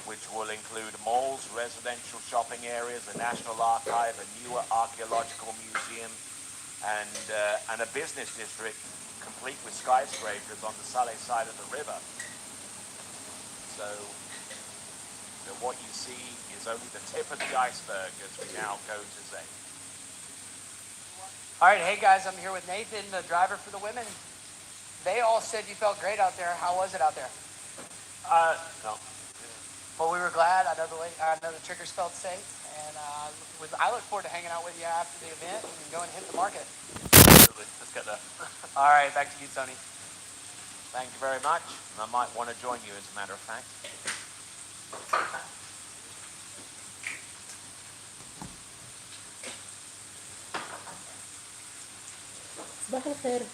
which will include malls, residential shopping areas, a national archive, a newer archaeological museum, and a business district complete with skyscrapers on the Salé side of the river. So what you see is only the tip of the iceberg as we now go to Zane. All right, hey guys, I'm here with Nathan, the driver for the women. They all said you felt great out there. How was it out there? No. Well, we were glad. I know the triggers felt safe, and I look forward to hanging out with you after the event and going and hit the market. Absolutely. Let's get there. All right, back to you, Tony. Thank you very much. I might want to join you, as a matter of fact. صباح الخير.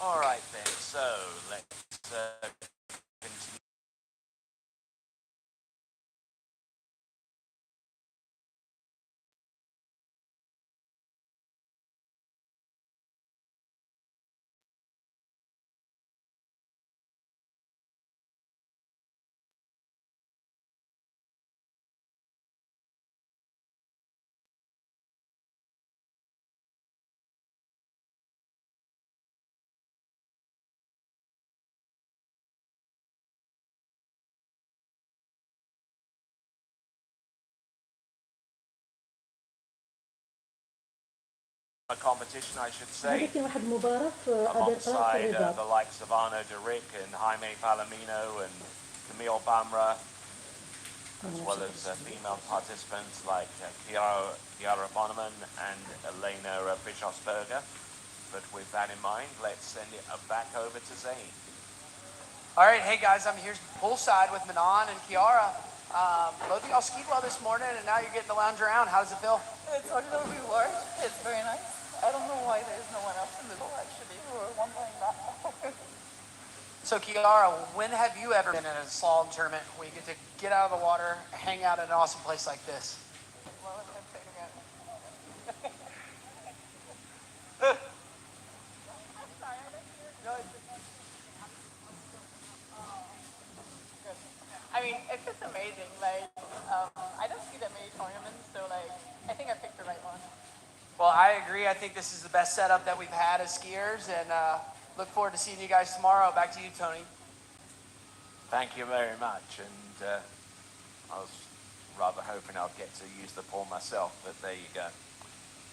All right then, so let's continue. A competition, I should say, هذا في واحد مباراة في alongside الرباط. the likes of Arnaud de Rick and Jaime Palomino and Camille Bamra, as well as female participants like Chiara Bonneman and Elena Bischofsberger. But with that in mind, let's send it back over to Zane. All right, hey guys, I'm here poolside with Manon and Kiara. Both of y'all skied well this morning, and now you're getting to lounge around. How does it feel? It's a little reward. It's very nice. I don't know why there's no one else in the pool, actually, who are wondering that. So, Kiara, when have you ever been in a slalom tournament where you get to get out of the water, hang out at an awesome place like this? Well, I'm going to say it again. I mean, it's just amazing. Like, I don't see that many tournaments, so like, I think I picked the right one. Well, I agree. I think this is the best setup that we've had as skiers, and look forward to seeing you guys tomorrow. Back to you, Tony. Thank you very much, and I was rather hoping I'd get to use the pool myself, but there you go.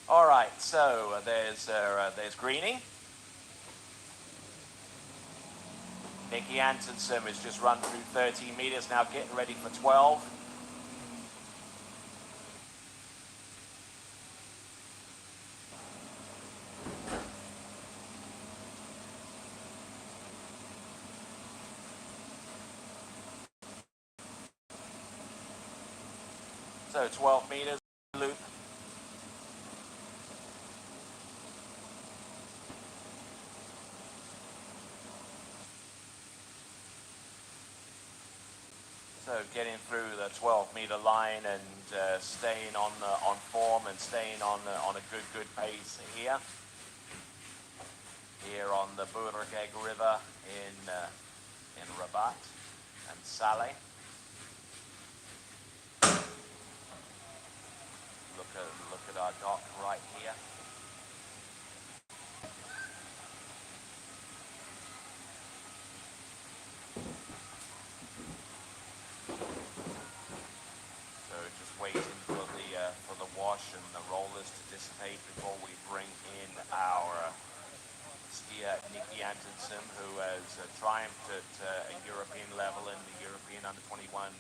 All right, so there's Greenie. Nikki Antonsen has just run through 13 meters, now getting ready for 12. So 12 meters loop. So getting through the 12-meter line and staying on form and staying on a good pace here. Here on the Bourg-Egg River in Rabat and Salé. Look at our dock right here. So just waiting for the wash and the rollers to dissipate before we bring in our skier Nikki Antonsen, who has triumphed at a European level in the European Under-21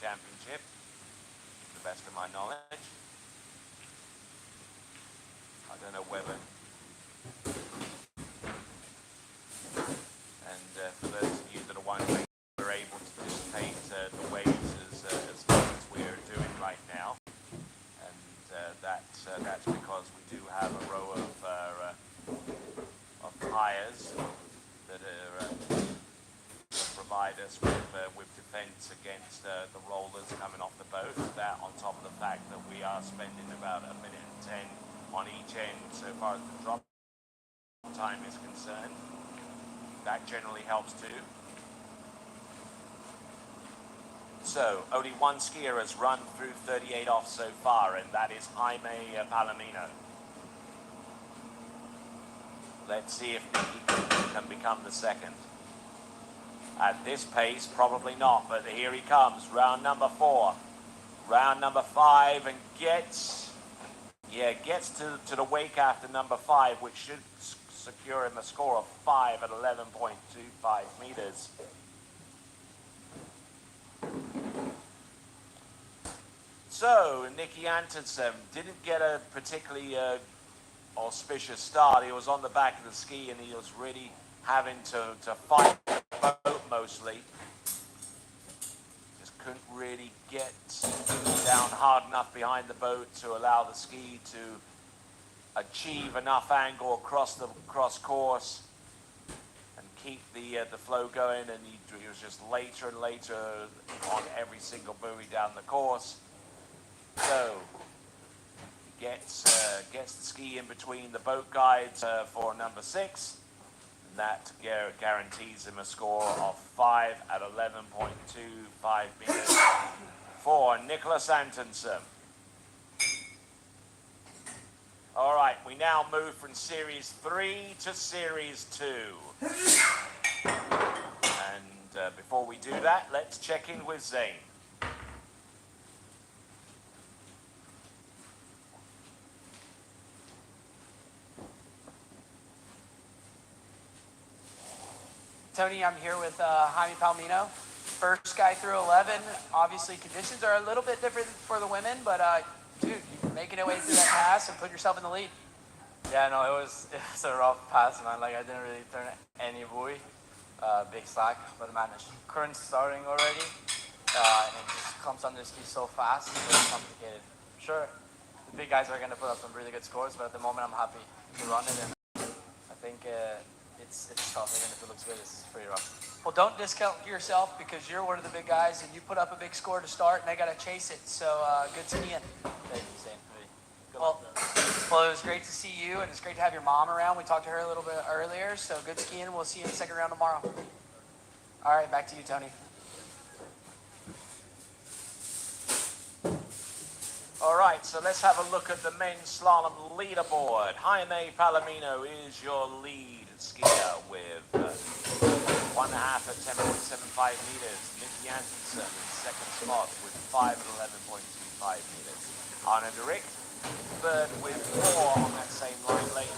Championship, to the best of my knowledge. I don't know whether. And for those of you that are wondering, we're able to dissipate the waves as much as we're doing right now, and that's because we do have a row of tires that provide us with defense against the rollers coming off the boat. That on top of the fact that we are spending about 1 minute and 10 on each end so far as the drop time is concerned. That generally helps too. So, only one skier has run through 38 off so far, and that is Jaime Palomino. Let's see if Nicky can become the second. At this pace, probably not, but here he comes, round number 4. Round number 5, and gets to the wake after number 5, which should secure him a score of 5 at 11.25 meters. So, Nicky Antonsen didn't get a particularly auspicious start. He was on the back of the ski and he was really having to fight the boat mostly. Just couldn't really get down hard enough behind the boat to allow the ski to achieve enough angle across course and keep the flow going, and he was just later and later on every single buoy down the course. So he gets the ski in between the boat guides for number 6. And that guarantees him a score of 5 at 11.25 meters for Nicholas Antonsen. All right, we now move from Series 3 to Series 2. And before we do that, let's check in with Zane. Tony, I'm here with Jaime Palomino. First guy through 11. Obviously, conditions are a little bit different for the women, but dude, you're making your way through that pass and put yourself in the lead. Yeah, no, it was a rough pass, man. Like, I didn't really turn any buoy. Big slack, but man, the current's starting already, and it just comes under ski so fast. It's very complicated. Sure, the big guys are going to put up some really good scores, but at the moment, I'm happy to run it, and I think it's tough. Even if it looks good, it's pretty rough. Well, don't discount yourself because you're one of the big guys, and you put up a big score to start, and they got to chase it. So good skiing. Thank you, Zane. Well, it was great to see you, and it's great to have your mom around. We talked to her a little bit earlier, so good skiing. We'll see you in the second round tomorrow. All right, back to you, Tony. All right, so let's have a look at the men's slalom leaderboard. Jaime Palomino is your lead skier with 1.5 at 10.75 meters. Nicky Antonsen in second spot with 5 at 11.25 meters. Arne Derick third with 4 on that same line lane.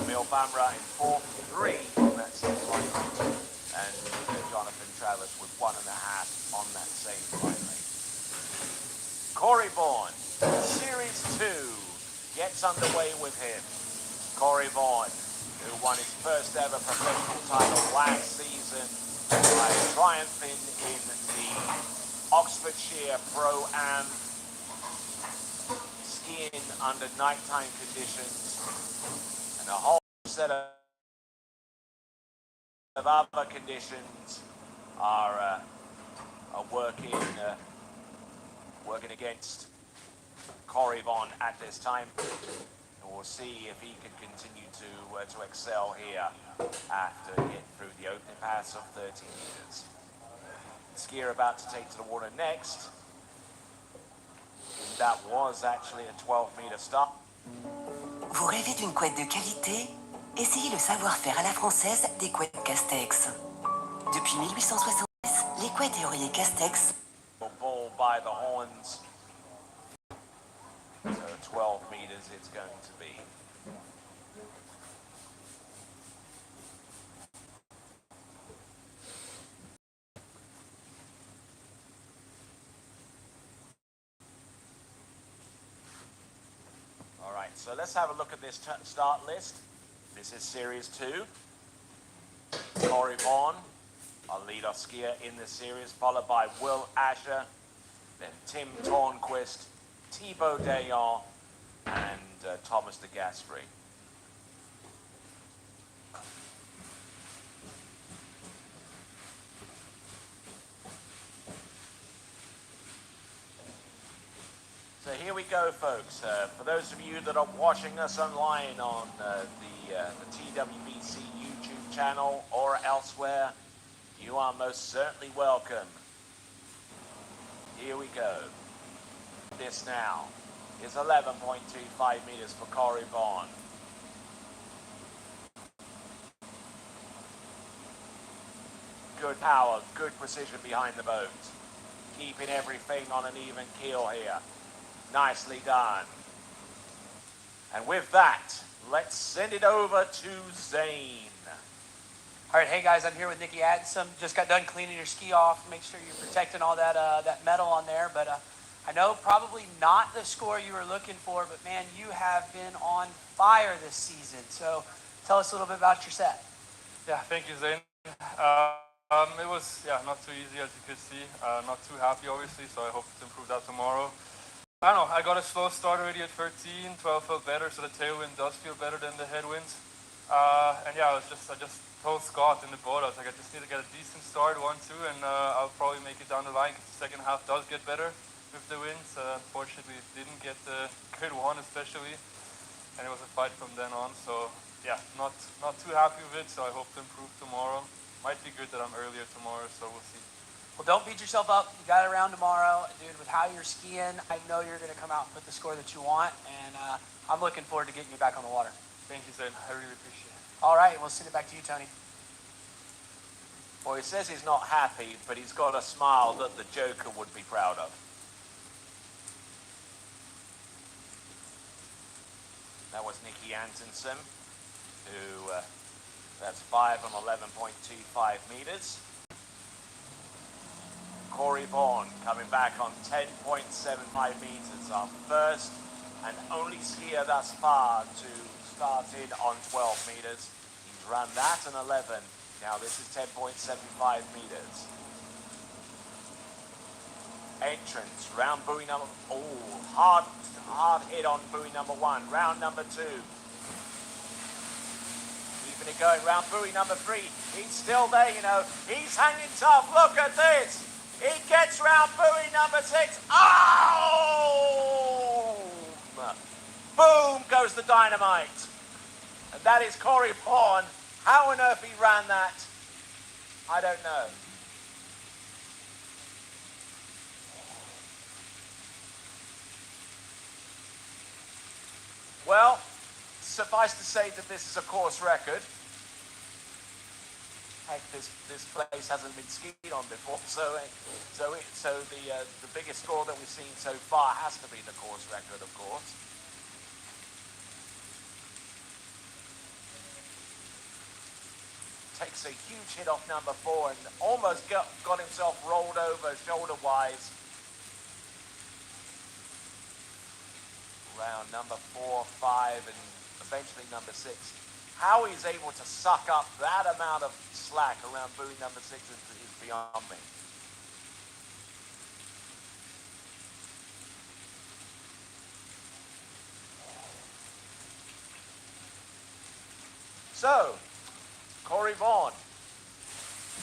Emil Bamra in 4th, 3 on that same line lane. And Jonathan Travers with 1.5 on that same line lane. Corey Vaughan, Series 2, gets underway with him. Corey Vaughan, who won his first ever professional title last season by triumphing in the Oxfordshire Pro-Am, skiing under nighttime conditions, and a whole set of other conditions are working against Corey Vaughan at this time. And we'll see if he can continue to excel here after getting through the opening pass of 13 meters. Skier about to take to the water next. That was actually a 12-meter start. Vous rêvez d'une couette de qualité? Essayez le savoir-faire à la française des couettes Castex. Depuis 1870, les couettes et oreillers Castex. Ball by the horns. So 12 meters it's going to be. All right, so let's have a look at this start list. This is Series 2. Corey Vaughan, our lead-off skier in this series, followed by Will Asher, then Tim Tornquist, Thibaut Dayon, and Thomas de Gasperi. So here we go, folks. For those of you that are watching us online on the TWBC YouTube Channel or elsewhere, you are most certainly welcome. Here we go. This now is 11.25 meters for Corey Vaughan. Good power, good precision behind the boat. Keeping everything on an even keel here. Nicely done. And with that, let's send it over to Zane. All right, hey guys, I'm here with Nikki Adsom. Just got done cleaning your ski off. Make sure you're protecting all that that metal on there. But I know probably not the score you were looking for, but man, you have been on fire this season. So tell us a little bit about your set. Yeah, thank you, Zane. It was not too easy, as you could see. Not too happy, obviously, so I hope to improve that tomorrow. I don't know, I got a slow start already at 13, 12 felt better, so the tailwind does feel better than the headwind. And yeah, I just told Scott in the boat, I was like, I just need to get a decent start, 1-2, and I'll probably make it down the line, because the second half does get better with the winds. Unfortunately, it didn't get the grid 1 especially, and it was a fight from then on, so yeah, not too happy with it, so I hope to improve tomorrow. Might be good that I'm earlier tomorrow, so we'll see. Well, don't beat yourself up. You got it around tomorrow. Dude, with how you're skiing, I know you're going to come out and put the score that you want, and I'm looking forward to getting you back on the water. Thank you, Zane. I really appreciate it. All right, we'll send it back to you, Tony. Well, he says he's not happy, but he's got a smile that the Joker would be proud of. That was Nikki Antonsen, who, that's 5 on 11.25 meters. Corey Vaughan coming back on 10.75 meters, our first and only skier thus far to start in on 12 meters. He's run that and 11. Now this is 10.75 meters. Entrance, round buoy number, hard hit on buoy number 1. Round number 2. Keeping it going, round buoy number 3. He's still there, you know. He's hanging tough. Look at this. He gets round buoy number 6. Oh! Boom goes the dynamite. And that is Corey Vaughan. How on earth he ran that, I don't know. Well, suffice to say that this is a course record. Heck, this place hasn't been skied on before, so the biggest score that we've seen so far has to be the course record, of course. Takes a huge hit off number 4 and almost got himself rolled over shoulder-wise. Round number 4, 5, and eventually number 6. How he's able to suck up that amount of slack around buoy number 6 is beyond me. So, Corey Vaughan,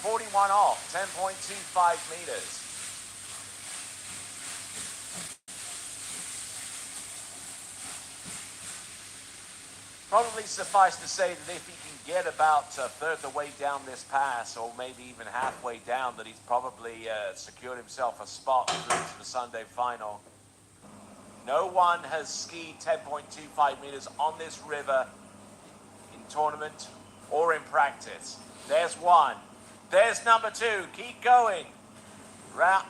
41 off, 10.25 meters. Probably suffice to say that if he can get about a third the way down this pass, or maybe even halfway down, that he's probably secured himself a spot through to the Sunday final. No one has skied 10.25 meters on this river in tournament or in practice. There's one. There's number 2. Keep going.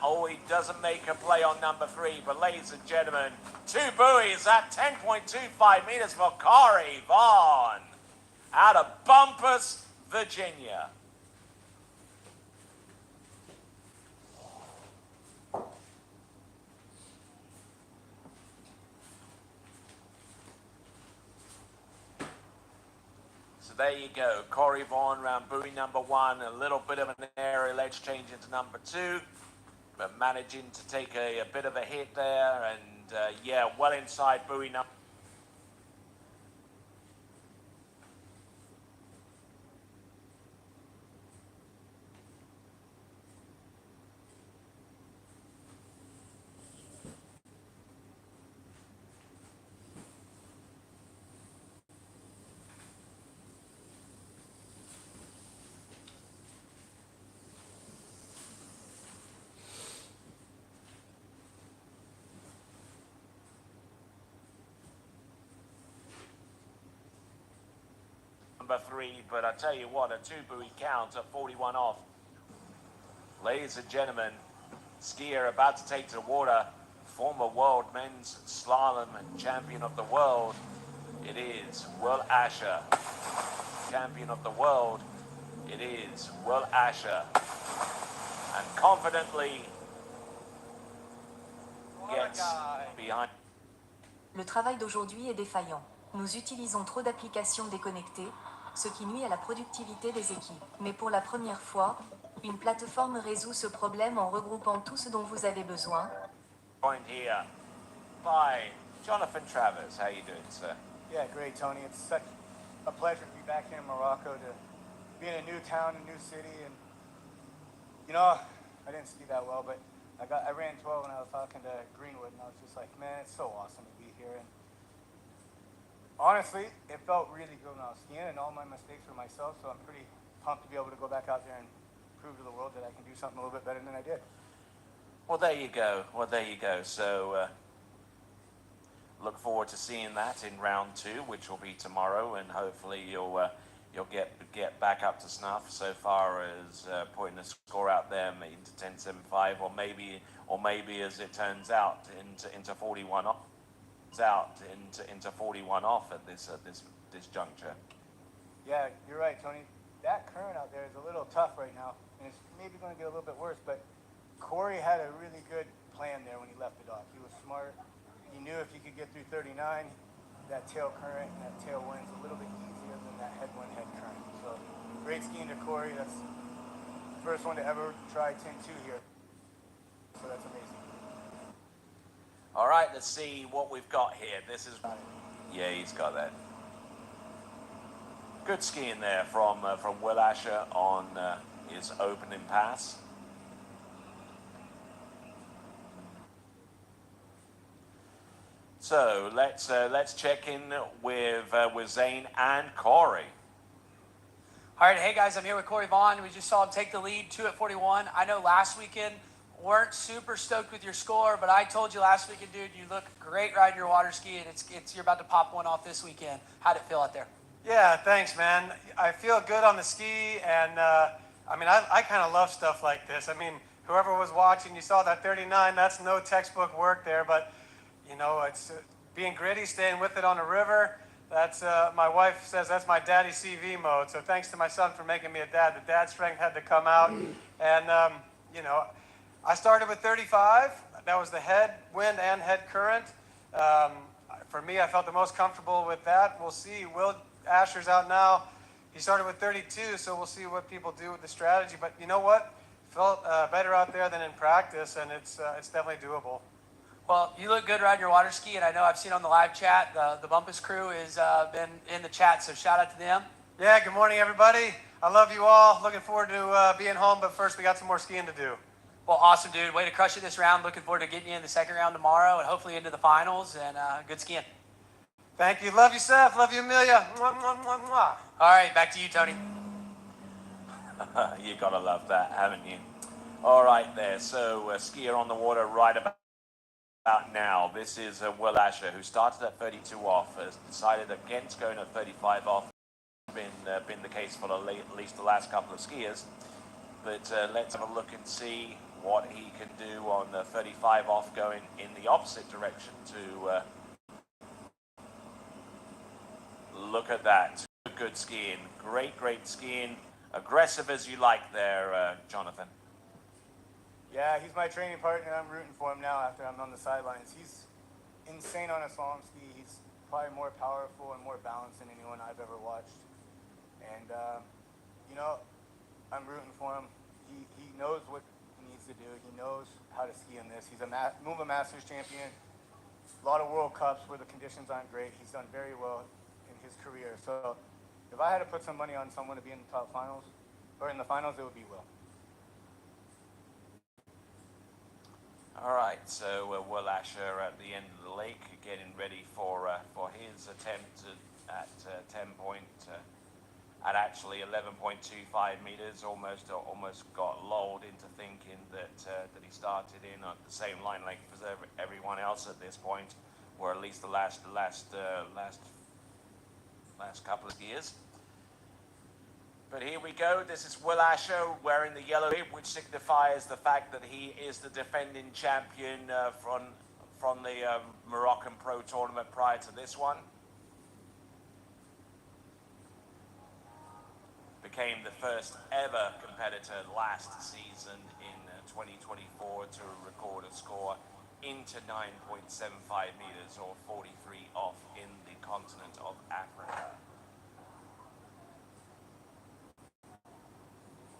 Oh, he doesn't make a play on number 3, but ladies and gentlemen, 2 buoys at 10.25 meters for Corey Vaughan out of Bumpus, Virginia. So there you go, Corey Vaughan round buoy number 1, a little bit of an aerial edge change into number 2. But managing to take a bit of a hit there, and yeah, well inside buoy number. number 3, but I tell you what, a 2-buoy count at 41 off. Ladies and gentlemen, skier about to take to the water, former world men's slalom and champion of the world. It is Will Asher. Champion of the world. It is Will Asher. And confidently gets behind. Le travail d'aujourd'hui est défaillant. Nous utilisons trop d'applications déconnectées, ce qui nuit à la productivité des équipes. Mais pour la première fois, une plateforme résout ce problème en regroupant tout ce dont vous avez besoin. Joined here by Jonathan Travers. How you doing, sir? Yeah, great, Tony. It's such a pleasure to be back here in Morocco, to be in a new town, a new city, and you know, I didn't ski that well, but I ran 12 and I was talking to Greenwood, and I was just like, man, it's so awesome to be here. And honestly, it felt really good when I was skiing, and all my mistakes were myself, so I'm pretty pumped to be able to go back out there and prove to the world that I can do something a little bit better than I did. Well, there you go. So look forward to seeing that in round 2, which will be tomorrow, and hopefully you'll get back up to snuff so far as putting a score out there into 10.75, or maybe as it turns out into 41 off. Into 41 off at this juncture. Yeah, you're right, Tony. That current out there is a little tough right now, and it's maybe going to get a little bit worse, but Corey had a really good plan there when he left it off. He was smart. He knew if he could get through 39, that tail current and that tail wind's a little bit easier than that headwind head current. So great skiing to Corey. That's the first one to ever try 10-2 here. So that's amazing. All right, let's see what we've got here. This is, yeah, he's got that. Good skiing there from Will Asher on his opening pass. So let's check in with Zane and Corey. All right, hey guys, I'm here with Corey Vaughn. We just saw him take the lead, 2 at 41. I know last weekend weren't super stoked with your score, but I told you last weekend, dude, you look great riding your water ski, and you're about to pop one off this weekend. How'd it feel out there? Yeah, thanks, man. I feel good on the ski, and I mean, I kind of love stuff like this. I mean, whoever was watching, you saw that 39. That's no textbook work there, but you know, it's being gritty, staying with it on the river. That's my wife says that's my daddy CV mode. So thanks to my son for making me a dad. The dad strength had to come out, and you know, I started with 35. That was the head wind and head current. For me, I felt the most comfortable with that. We'll see. Will Asher's out now. He started with 32, so we'll see what people do with the strategy. But you know what? Felt better out there than in practice, and it's definitely doable. Well, you look good riding your water ski, and I know I've seen on the live chat, the Bumpus crew has been in the chat, so shout out to them. Yeah, good morning, everybody. I love you all. Looking forward to being home, but first we got some more skiing to do. Well, awesome, dude. Way to crush it this round. Looking forward to getting you in the second round tomorrow and hopefully into the finals, and good skiing. Thank you. Love you, Seth. Love you, Amelia. Mwah, mwah, mwah, mwah. All right, back to you, Tony. You gotta love that, haven't you? All right there, so skier on the water right about now. This is Will Asher, who started at 32 off, has decided against going at 35 off. Been the case for at least the last couple of skiers. But let's have a look and see what he can do on the 35 off, going in the opposite direction to look at that. Good skiing. Great skiing. Aggressive as you like there, Jonathan. Yeah, he's my training partner. I'm rooting for him now after I'm on the sidelines. He's insane on a slalom ski. He's probably more powerful and more balanced than anyone I've ever watched. And, you know, I'm rooting for him. He knows what he needs to do. He knows how to ski in this. He's a Moomba Masters champion. A lot of World Cups where the conditions aren't great. He's done very well in his career. So if I had to put some money on someone to be in the top finals, or in the finals, it would be Will. All right, so Will Asher at the end of the lake, getting ready for his attempt at 10 point, at actually 11.25 meters. Almost got lulled into thinking that he started in on the same line length as everyone else at this point, or at least the last couple of years. But here we go. This is Will Asher wearing the yellow bib, which signifies the fact that he is the defending champion from the Moroccan Pro Tournament prior to this one. Became the first ever competitor last season in 2024 to record a score into 9.75 meters or 43 off in the continent of Africa.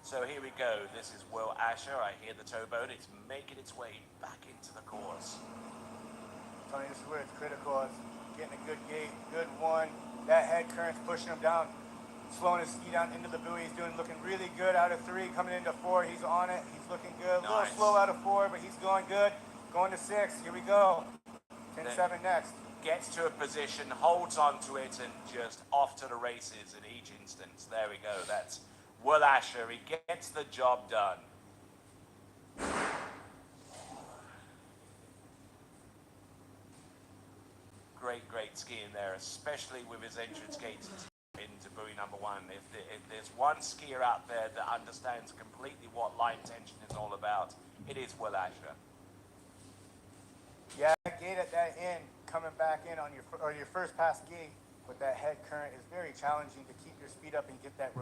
So here we go. This is Will Asher. I hear the towboat. It's making its way back into the course. Tony, this is where it's critical. It's getting a good gate, good one. That head current's pushing him down, slowing his ski down into the buoy. He's looking really good out of 3, coming into 4. He's on it. He's looking good. Nice. A little slow out of 4, but he's going good. Going to 6. Here we go. 10-7 next. Gets to a position, holds onto it, and just off to the races in each instance. There we go. That's Will Asher. He gets the job done. Great skiing there, especially with his entrance gates into buoy number 1. If there's one skier out there that understands completely what line tension is all about, it is Will Asher. Yeah, that gate at that end, coming back in on your first pass gate with that head current is very challenging to keep your speed up and get that